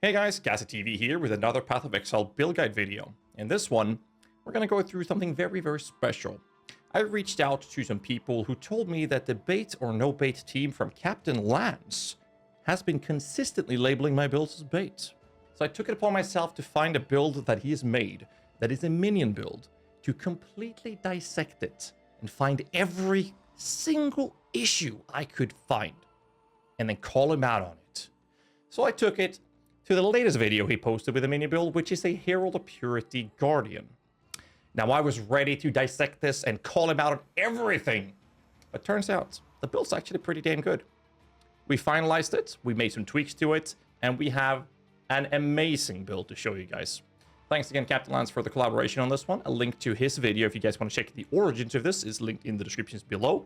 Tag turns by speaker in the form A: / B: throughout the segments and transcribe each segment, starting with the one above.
A: Hey guys, Ghazzy TV here with another Path of Exile build guide video. In this one, we're going to go through something very special. I reached out to some people who told me that the bait or no bait team from CaptainLance has been consistently labeling my builds as bait. So I took it upon myself to find a build that he has made that is a minion build, to completely dissect it and find every single issue I could find and then call him out on it. So I took it to the latest video he posted with a mini build, which is a Herald of Purity Guardian. Now I was ready to dissect this and call him out on everything, but turns out the build's actually pretty damn good. We finalized it, we made some tweaks to it, and we have an amazing build to show you guys. Thanks again, CaptainLance, for the collaboration on this one. A link to his video, if you guys want to check the origins of this, is linked in the descriptions below.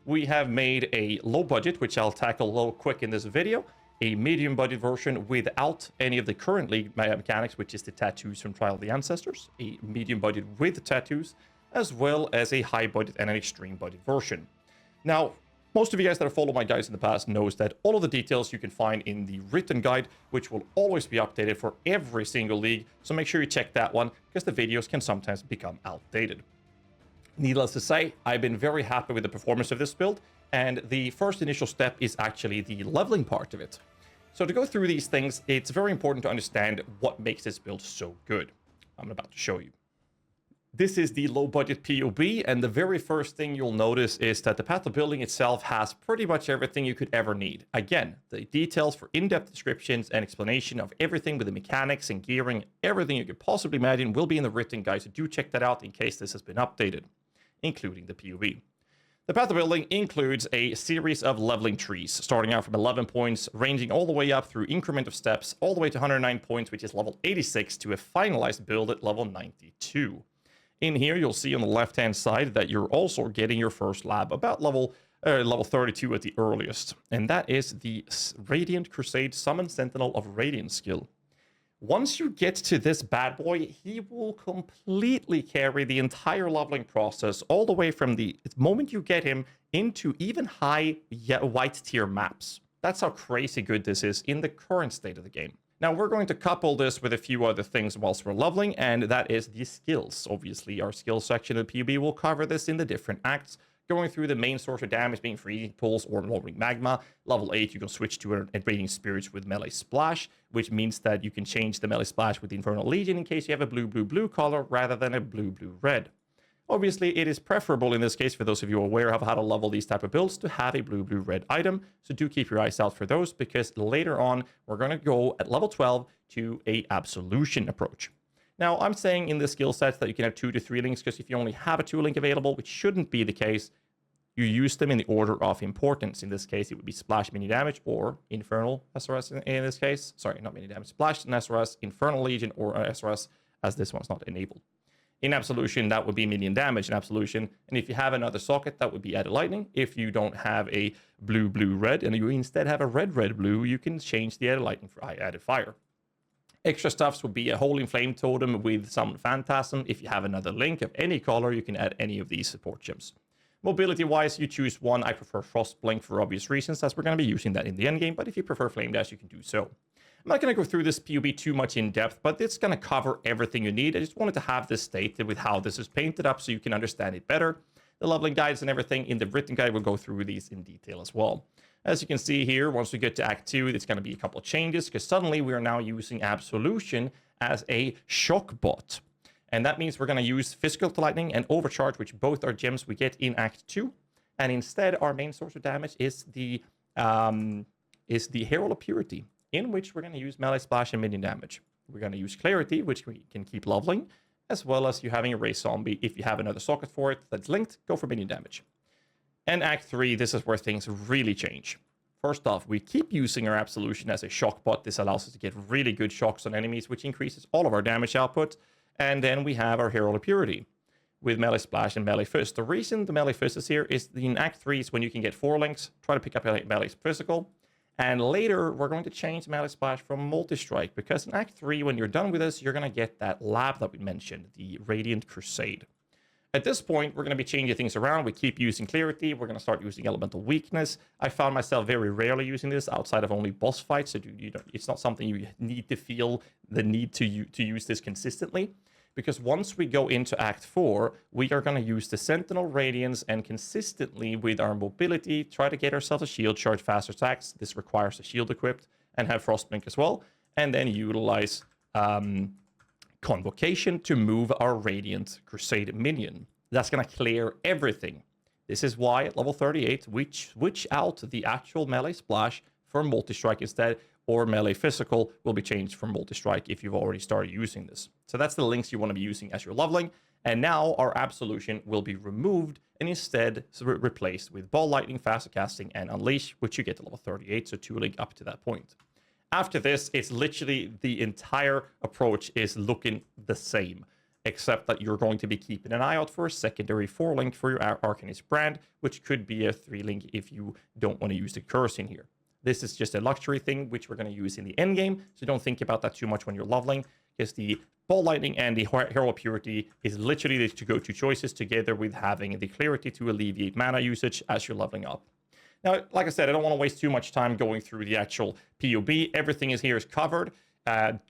A: We have made a low budget, which I'll tackle low quick in this video, a medium budget version without any of the current league mechanics, which is the tattoos from Trial of the Ancestors, a medium budget with the tattoos, as well as a high budget and an extreme budget version. Now, most of you guys that have followed my guides in the past knows that all of the details you can find in the written guide, which will always be updated for every single league, so make sure you check that one, because the videos can sometimes become outdated. Needless to say, I've been very happy with the performance of this build, and the first initial step is actually the leveling part of it. So to go through these things, it's very important to understand what makes this build so good. I'm about to show you. This is the low budget PoB, and the very first thing you'll notice is that the path of building itself has pretty much everything you could ever need. Again, the details for in-depth descriptions and explanation of everything with the mechanics and gearing, everything you could possibly imagine will be in the written guide, so do check that out in case this has been updated, including the PoB. The path of building includes a series of leveling trees, starting out from 11 points, ranging all the way up through increment of steps, all the way to 109 points, which is level 86, to a finalized build at level 92. In here, you'll see on the left-hand side that you're also getting your first lab about level 32 at the earliest, and that is the Radiant Crusade Summon Sentinel of Radiant skill. Once you get to this bad boy, he will completely carry the entire leveling process all the way from the moment you get him into even high white tier maps. That's how crazy good this is in the current state of the game. Now, we're going to couple this with a few other things whilst we're leveling, and that is the skills. Obviously, our skills section of the PoB will cover this in the different acts, going through the main source of damage being Freezing Pulse or Lowering Magma. Level 8, you can switch to a Radiant Spirits with Melee Splash, which means that you can change the Melee Splash with the Infernal Legion in case you have a blue color rather than a blue-red. Obviously, it is preferable in this case, for those of you aware of how to level these type of builds, to have a blue-red item. So do keep your eyes out for those, because later on, we're going to go at level 12 to a Absolution approach. Now, I'm saying in the skill sets that you can have 2 to 3 links, because if you only have a 2 link available, which shouldn't be the case, you use them in the order of importance. In this case, it would be Splash Mini Damage or Infernal SRS in this case. Sorry, not Mini Damage. Splash and SRS, Infernal Legion or SRS, as this one's not enabled. In Absolution, that would be Minion Damage in Absolution. And if you have another socket, that would be Added Lightning. If you don't have a blue-red and you instead have a red-blue, you can change the Added Lightning for Added Fire. Extra stuffs would be a Holy Flame Totem with some Phantasm. If you have another link of any color, you can add any of these support gems. Mobility-wise, you choose one. I prefer Frostblink for obvious reasons, as we're going to be using that in the endgame, but if you prefer Flame Dash, you can do so. I'm not going to go through this PoB too much in depth, but it's going to cover everything you need. I just wanted to have this stated with how this is painted up so you can understand it better. The leveling guides and everything in the written guide will go through these in detail as well. As you can see here, once we get to Act 2, it's going to be a couple of changes, because suddenly we are now using Absolution as a shock bot. And that means we're going to use Physical Lightning and Overcharge, which both are gems we get in Act 2. And instead, our main source of damage is the Herald of Purity, in which we're going to use Melee Splash and Minion Damage. We're going to use Clarity, which we can keep leveling, as well as you having a Race Zombie. If you have another socket for it that's linked, go for Minion Damage. And Act 3, this is where things really change. First off, we keep using our Absolution as a shock bot. This allows us to get really good shocks on enemies, which increases all of our damage output. And then we have our Herald of Purity with Melee Splash and Melee Fist. The reason the Melee Fist is here is in Act 3 is when you can get 4 links. Try to pick up Melee Physical. And later, we're going to change Melee Splash from Multi-Strike, because in Act 3, when you're done with this, you're going to get that lab that we mentioned, the Radiant Crusade. At this point, we're going to be changing things around. We keep using clarity. We're going to start using elemental weakness. I found myself very rarely using this outside of only boss fights. So it's not something you need to feel the need to use this consistently. Because once we go into Act 4, we are going to use the Sentinel Radiance and consistently with our mobility, try to get ourselves a shield, charge faster attacks. This requires a shield equipped and have Frostblink as well. And then utilize Convocation to move our Radiant Crusade minion. That's going to clear everything. This is why at level 38, we switch out the actual melee splash for multi-strike instead, or melee physical will be changed from multi-strike if you've already started using this. So that's the links you want to be using as you're leveling. And now our Absolution will be removed and instead replaced with Ball Lightning, Faster Casting, and Unleash, which you get to level 38, so 2 up to that point. After this, it's literally the entire approach is looking the same, except that you're going to be keeping an eye out for a secondary 4-link for your Arcanist brand, which could be a 3-link if you don't want to use the curse in here. This is just a luxury thing, which we're going to use in the end game, so don't think about that too much when you're leveling, because the Ball Lightning and the Herald of Purity is literally the to-go-to choices together with having the clarity to alleviate mana usage as you're leveling up. Now, like I said, I don't want to waste too much time going through the actual PoB. Everything is covered.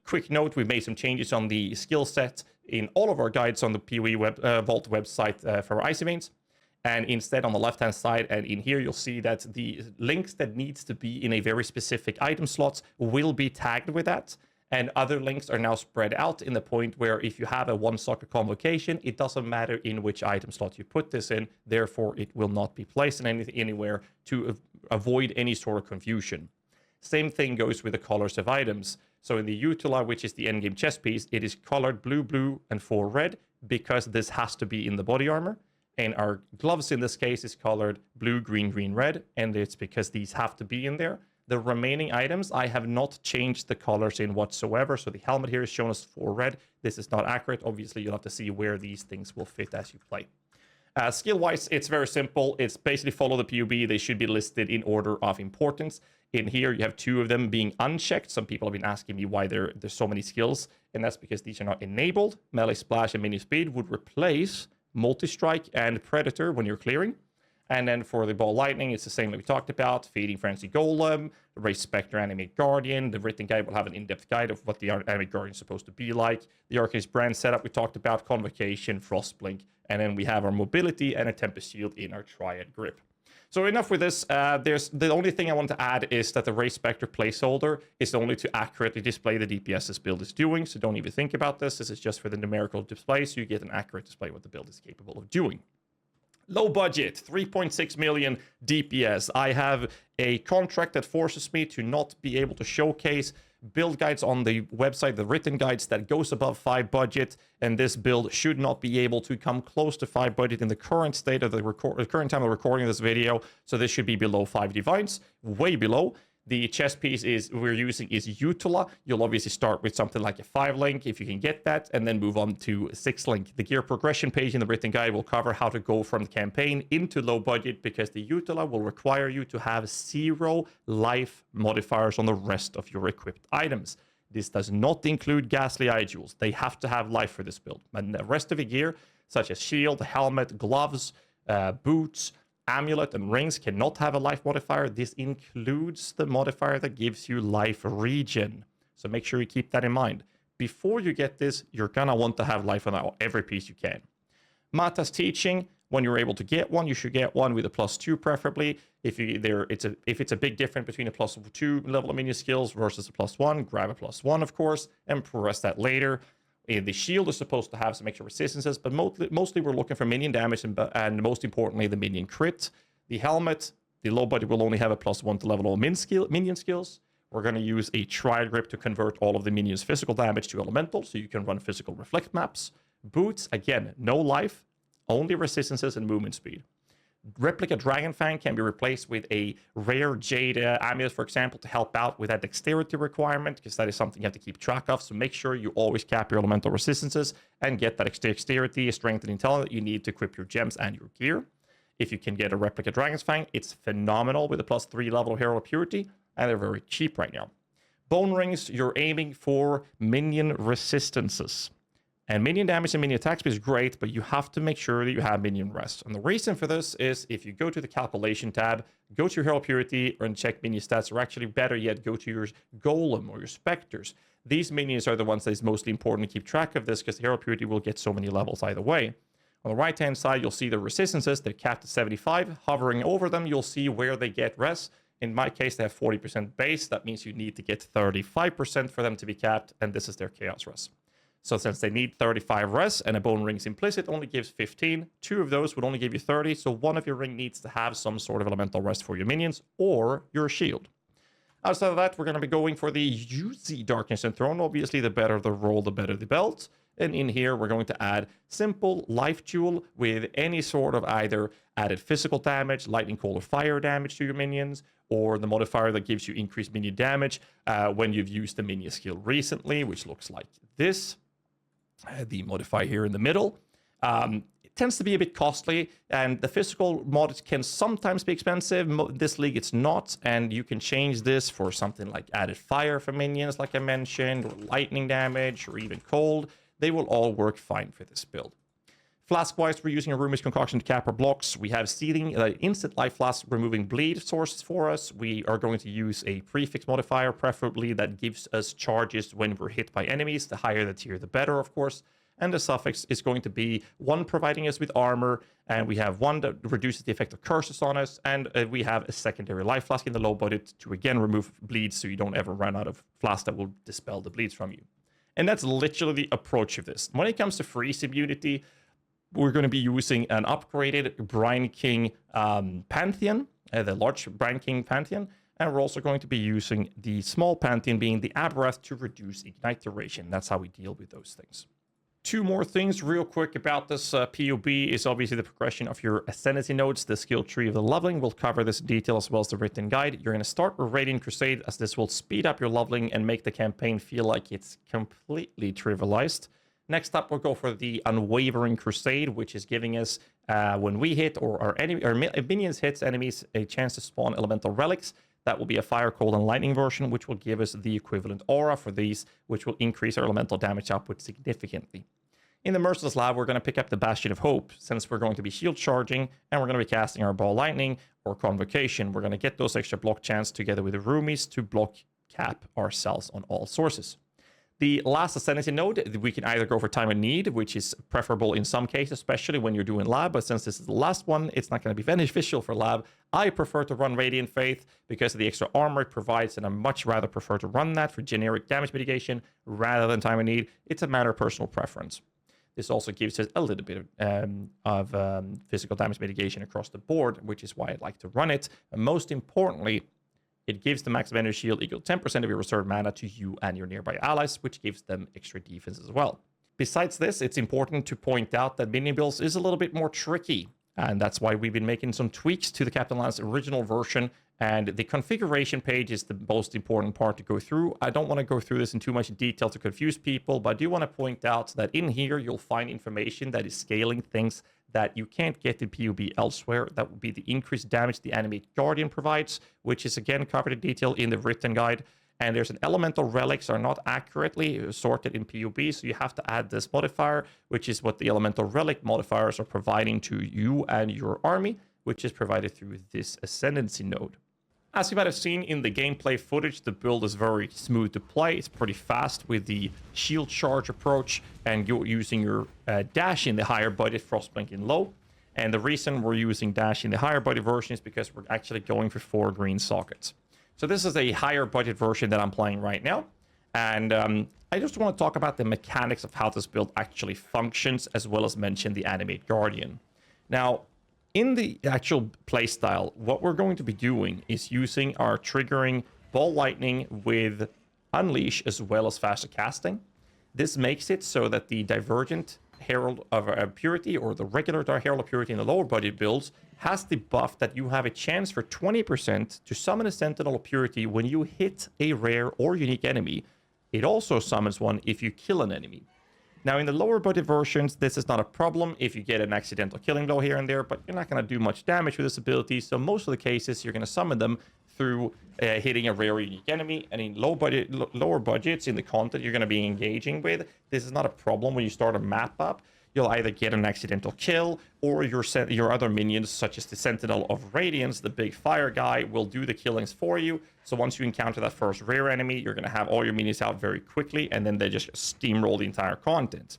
A: Quick note, we've made some changes on the skill set in all of our guides on the PoE Vault website for our Icy Veins. And instead, on the left-hand side and in here, you'll see that the links that needs to be in a very specific item slots will be tagged with that. And other links are now spread out in the point where if you have a one-socket convocation, it doesn't matter in which item slot you put this in. Therefore, it will not be placed in anywhere to avoid any sort of confusion. Same thing goes with the colors of items. So in the Utila, which is the endgame chest piece, it is colored blue, blue, and 4 red because this has to be in the body armor. And our gloves in this case is colored blue, green, green, red, and it's because these have to be in there. The remaining items, I have not changed the colors in whatsoever. So the helmet here is shown as 4 red. This is not accurate. Obviously, you'll have to see where these things will fit as you play. Skill-wise, it's very simple. It's basically follow the PoB. They should be listed in order of importance. In here, you have 2 of them being unchecked. Some people have been asking me why there's so many skills, and that's because these are not enabled. Melee Splash and Minion Speed would replace Multi-Strike and Predator when you're clearing. And then for the Ball Lightning, it's the same that we talked about. Feeding Frenzy Golem, Race Spectre, Animate Guardian. The written guide will have an in-depth guide of what the Animate Guardian is supposed to be like. The Arcanist brand setup we talked about, Convocation, Frostblink. And then we have our Mobility and a Tempest Shield in our Triad Grip. So enough with this. The only thing I want to add is that the Race Spectre placeholder is only to accurately display the DPS this build is doing. So don't even think about this. This is just for the numerical display, so you get an accurate display of what the build is capable of doing. Low budget, 3.6 million DPS. I have a contract that forces me to not be able to showcase build guides on the website, the written guides that goes above 5 budget, and this build should not be able to come close to 5 budget in the current state of the current time of recording this video. So this should be below 5 divines, way below. The chess piece we're using is Utila. You'll obviously start with something like a 5-link if you can get that, and then move on to 6-link. The gear progression page in the written guide will cover how to go from the campaign into low budget, because the Utila will require you to have 0 life modifiers on the rest of your equipped items. This does not include ghastly eye jewels. They have to have life for this build. And the rest of the gear, such as shield, helmet, gloves, boots, amulet, and rings cannot have a life modifier. This includes the modifier that gives you life regen. So make sure you keep that in mind. Before you get this, you're gonna want to have life on every piece you can. Mata's teaching, when you're able to get one, you should get one with a +2 preferably. If it's a big difference between a +2 level of minion skills versus a +1, grab a +1 of course, and press that later. The shield is supposed to have some extra resistances, but mostly we're looking for minion damage and most importantly, the minion crit. The helmet, the low budget will only have a +1 to level of minion skills. We're going to use a Triad Grip to convert all of the minions' physical damage to elemental, so you can run physical reflect maps. Boots, again, no life, only resistances and movement speed. Replica Dragon Fang can be replaced with a rare Jade amulet, for example, to help out with that dexterity requirement, because that is something you have to keep track of. So make sure you always cap your elemental resistances and get that dexterity, strength, and intelligence that you need to equip your gems and your gear. If you can get a Replica Dragon's Fang, it's phenomenal with a +3 level of Herald of Purity, and they're very cheap right now. Bone Rings, you're aiming for minion resistances. And minion damage and minion attack speed is great, but you have to make sure that you have minion rest. And the reason for this is if you go to the calculation tab, go to your Herald of Purity and check minion stats, or actually better yet, go to your Golem or your Spectres. These minions are the ones that is mostly important to keep track of this, because the Herald of Purity will get so many levels either way. On the right-hand side, you'll see the resistances. They're capped at 75. Hovering over them, you'll see where they get res. In my case, they have 40% base. That means you need to get 35% for them to be capped, and this is their chaos res. So since they need 35 res, and a bone ring's implicit only gives 15, 2 of those would only give you 30, so one of your ring needs to have some sort of elemental rest for your minions, or your shield. Outside of that, we're going to be going for the Ghazzy Darkness and Throne. Obviously, the better the roll, the better the belt. And in here, we're going to add simple life jewel with any sort of either added physical damage, lightning, cold, or fire damage to your minions, or the modifier that gives you increased minion damage when you've used the minion skill recently, which looks like this. The modifier here in the middle. It tends to be a bit costly, and the physical mod can sometimes be expensive. This league it's not, and you can change this for something like added fire for minions, like I mentioned, or lightning damage, or even cold. They will all work fine for this build. Flask-wise, we're using a Rumi's Concoction to cap our blocks. We have sealing, instant life flask removing bleed sources for us. We are going to use a prefix modifier, preferably that gives us charges when we're hit by enemies. The higher the tier, the better, of course. And the suffix is going to be 1 providing us with armor, and we have 1 that reduces the effect of curses on us, and we have a secondary life flask in the low budget to again remove bleeds so you don't ever run out of flasks that will dispel the bleeds from you. And that's literally the approach of this. When it comes to freeze immunity, we're going to be using an upgraded Brine King Pantheon, the large Brine King Pantheon, and we're also going to be using the small Pantheon being the Aberrath to reduce ignite duration. That's how we deal with those things. 2 more things real quick about this PoB is obviously the progression of your Ascendancy nodes. The skill tree of the leveling will cover this in detail as well as the written guide. You're going to start with Radiant Crusade, as this will speed up your leveling and make the campaign feel like it's completely trivialized. Next up, we'll go for the Unwavering Crusade, which is giving us, when we hit or our minions hits enemies, a chance to spawn elemental relics. That will be a fire, cold, and lightning version, which will give us the equivalent aura for these, which will increase our elemental damage output significantly. In the Merciless Lab, we're going to pick up the Bastion of Hope, since we're going to be shield charging, and we're going to be casting our Ball Lightning or Convocation. We're going to get those extra block chance together with the Roomies to block cap ourselves on all sources. The last Ascendancy node, we can either go for Time of Need, which is preferable in some cases, especially when you're doing lab, but since this is the last one, it's not going to be beneficial for lab. I prefer to run Radiant Faith because of the extra armor it provides, and I much rather prefer to run that for generic damage mitigation rather than Time of Need. It's a matter of personal preference. This also gives us a little bit of physical damage mitigation across the board, which is why I like to run it. And most importantly, it gives the maximum energy shield equal to 10% of your reserve mana to you and your nearby allies, which gives them extra defense as well. Besides this, it's important to point out that minion builds is a little bit more tricky, and that's why we've been making some tweaks to the CaptainLance original version, and the configuration page is the most important part to go through. I don't want to go through this in too much detail to confuse people, but I do want to point out that in here you'll find information that is scaling things that you can't get in PoB elsewhere. That would be the increased damage the Animate Guardian provides, which is again covered in detail in the written guide. And there's an elemental relics are not accurately sorted in PoB, so you have to add this modifier, which is what the elemental relic modifiers are providing to you and your army, which is provided through this Ascendancy node. As you might have seen in the gameplay footage, the build is very smooth to play. It's pretty fast with the shield charge approach, and you're using your dash in the higher budget, Frostblink in low. And the reason we're using dash in the higher budget version is because we're actually going for 4 green sockets. So this is a higher budget version that I'm playing right now. And I just want to talk about the mechanics of how this build actually functions, as well as mention the Animate Guardian. Now, in the actual playstyle, what we're going to be doing is using our triggering Ball Lightning with Unleash as well as faster casting. This makes it so that the Divergent Herald of Purity, or the regular Herald of Purity in the lower budget builds, has the buff that you have a chance for 20% to summon a Sentinel of Purity when you hit a rare or unique enemy. It also summons one if you kill an enemy. Now, in the lower budget versions, this is not a problem if you get an accidental killing blow here and there, but you're not going to do much damage with this ability, so most of the cases, you're going to summon them through hitting a rare unique enemy. And in lower budgets in the content you're going to be engaging with, this is not a problem. When you start a map up, you'll either get an accidental kill, or your other minions, such as the Sentinel of Radiance, the big fire guy, will do the killings for you. So once you encounter that first rare enemy, you're going to have all your minions out very quickly, and then they just steamroll the entire content.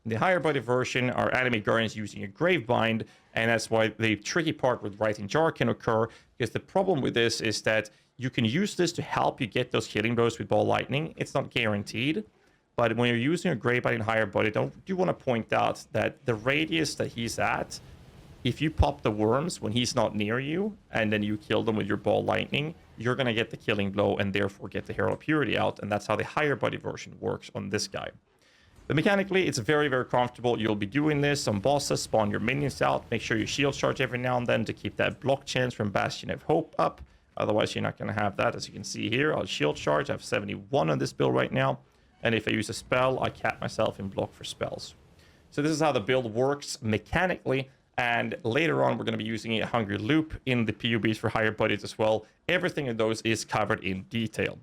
A: In the higher budget version, our enemy guardians using a Gravebind, and that's why the tricky part with writing jar can occur, because the problem with this is that you can use this to help you get those killing blows with ball lightning. It's not guaranteed. But when you're using a Gravebind in higher budget, I do want to point out that the radius that he's at, if you pop the worms when he's not near you, and then you kill them with your ball lightning, you're going to get the killing blow and therefore get the Herald of Purity out. And that's how the higher budget version works on this guy. But mechanically, it's very, very comfortable. You'll be doing this on bosses, spawn your minions out, make sure you shield charge every now and then to keep that block chance from Bastion of Hope up. Otherwise, you're not going to have that. As you can see here, I'll shield charge. I have 71 on this build right now. And if I use a spell, I cap myself in block for spells. So this is how the build works mechanically. And later on, we're going to be using a Hungry Loop in the PoBs for higher budgets as well. Everything in those is covered in detail.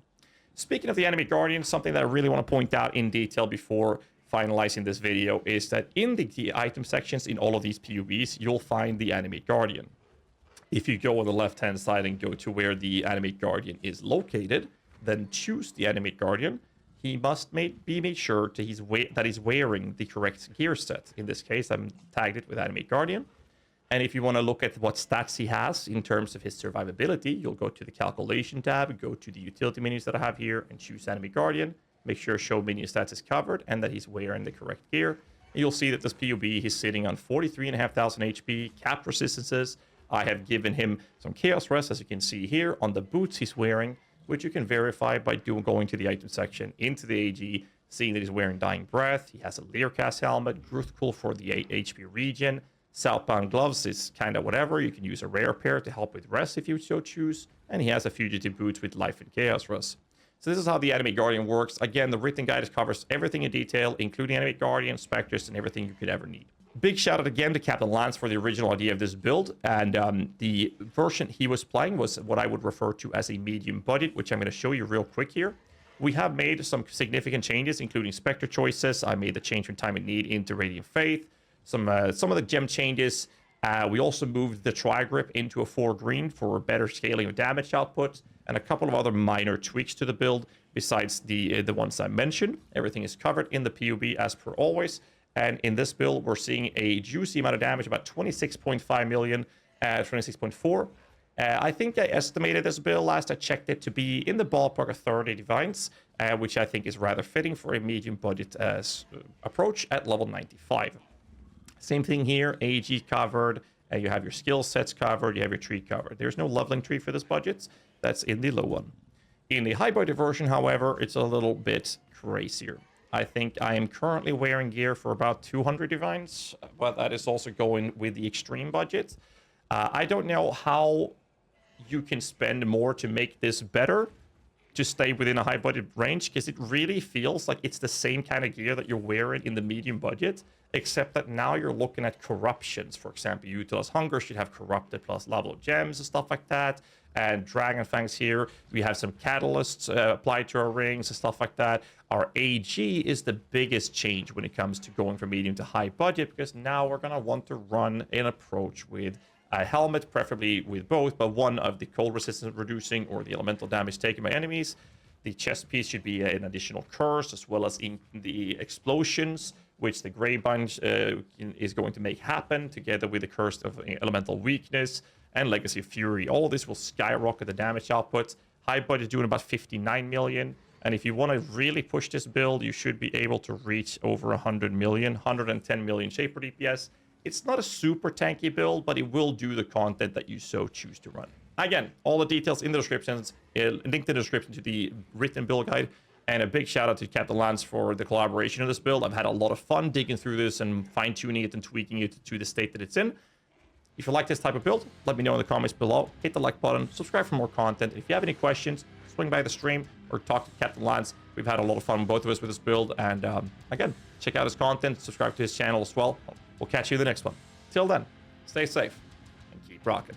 A: Speaking of the enemy guardian, something that I really want to point out in detail before finalizing this video is that in the item sections in all of these PoBs, you'll find the enemy guardian. If you go on the left-hand side and go to where the enemy guardian is located, then choose the enemy guardian. He must be made sure that he's wearing the correct gear set. In this case, I'm tagged it with Enemy Guardian. And if you want to look at what stats he has in terms of his survivability, you'll go to the Calculation tab, go to the utility menus that I have here, and choose Enemy Guardian. Make sure Show Minion Stats is covered and that he's wearing the correct gear. And you'll see that this PoB, he's sitting on 43,500 HP, cap resistances. I have given him some Chaos Rest, as you can see here, on the boots he's wearing, which you can verify by going to the item section, into the AG, seeing that he's wearing Dying Breath. He has a Leercast helmet, Gruthkul for the HP regen. Southbound gloves is kind of whatever. You can use a rare pair to help with rest if you so choose. And he has a fugitive boots with life and chaos rest. So this is how the enemy guardian works. Again, the written guide covers everything in detail, including enemy guardian, specters, and everything you could ever need. Big shout out again to CaptainLance for the original idea of this build, and the version he was playing was what I would refer to as a medium budget, which I'm going to show you real quick here. We have made some significant changes, including specter choices. I made the change from Time and Need into Radiant Faith. Some of the gem changes. We also moved the tri-grip into a 4 green for better scaling of damage output, and a couple of other minor tweaks to the build besides the ones I mentioned. Everything is covered in the PoB as per always. And in this build, we're seeing a juicy amount of damage, about 26.5 million, 26.4. I think I estimated this build last I checked it to be in the ballpark of 30 divines, which I think is rather fitting for a medium budget approach at level 95. Same thing here, AG covered, you have your skill sets covered, you have your tree covered. There's no leveling tree for this budget. That's in the low one. In the high budget version, however, it's a little bit crazier. I think I am currently wearing gear for about 200 divines, but that is also going with the extreme budget. I don't know how you can spend more to make this better, to stay within a high budget range, because it really feels like it's the same kind of gear that you're wearing in the medium budget, except that now you're looking at corruptions. For example, Utilize Hunger should have corrupted plus level of gems and stuff like that. And Dragon Fangs here, we have some catalysts applied to our rings and stuff like that. Our AG is the biggest change when it comes to going from medium to high budget, because now we're going to want to run an approach with a helmet, preferably with both, but one of the cold resistance reducing or the elemental damage taken by enemies. The chest piece should be an additional curse, as well as in the explosions, which the Gravebind is going to make happen, together with the curse of elemental weakness and Legacy of Fury. All of this will skyrocket the damage output. High budget doing about 59 million. And if you want to really push this build, you should be able to reach over 100 million, 110 million Shaper DPS. It's not a super tanky build, but it will do the content that you so choose to run. Again, all the details in the descriptions, link in the description to the written build guide. And a big shout out to CaptainLance for the collaboration of this build. I've had a lot of fun digging through this and fine-tuning it and tweaking it to the state that it's in. If you like this type of build, let me know in the comments below. Hit the like button, subscribe for more content. If you have any questions, swing by the stream or talk to CaptainLance. We've had a lot of fun, both of us, with this build. And again, check out his content, subscribe to his channel as well. We'll catch you in the next one. Till then, stay safe and keep rocking.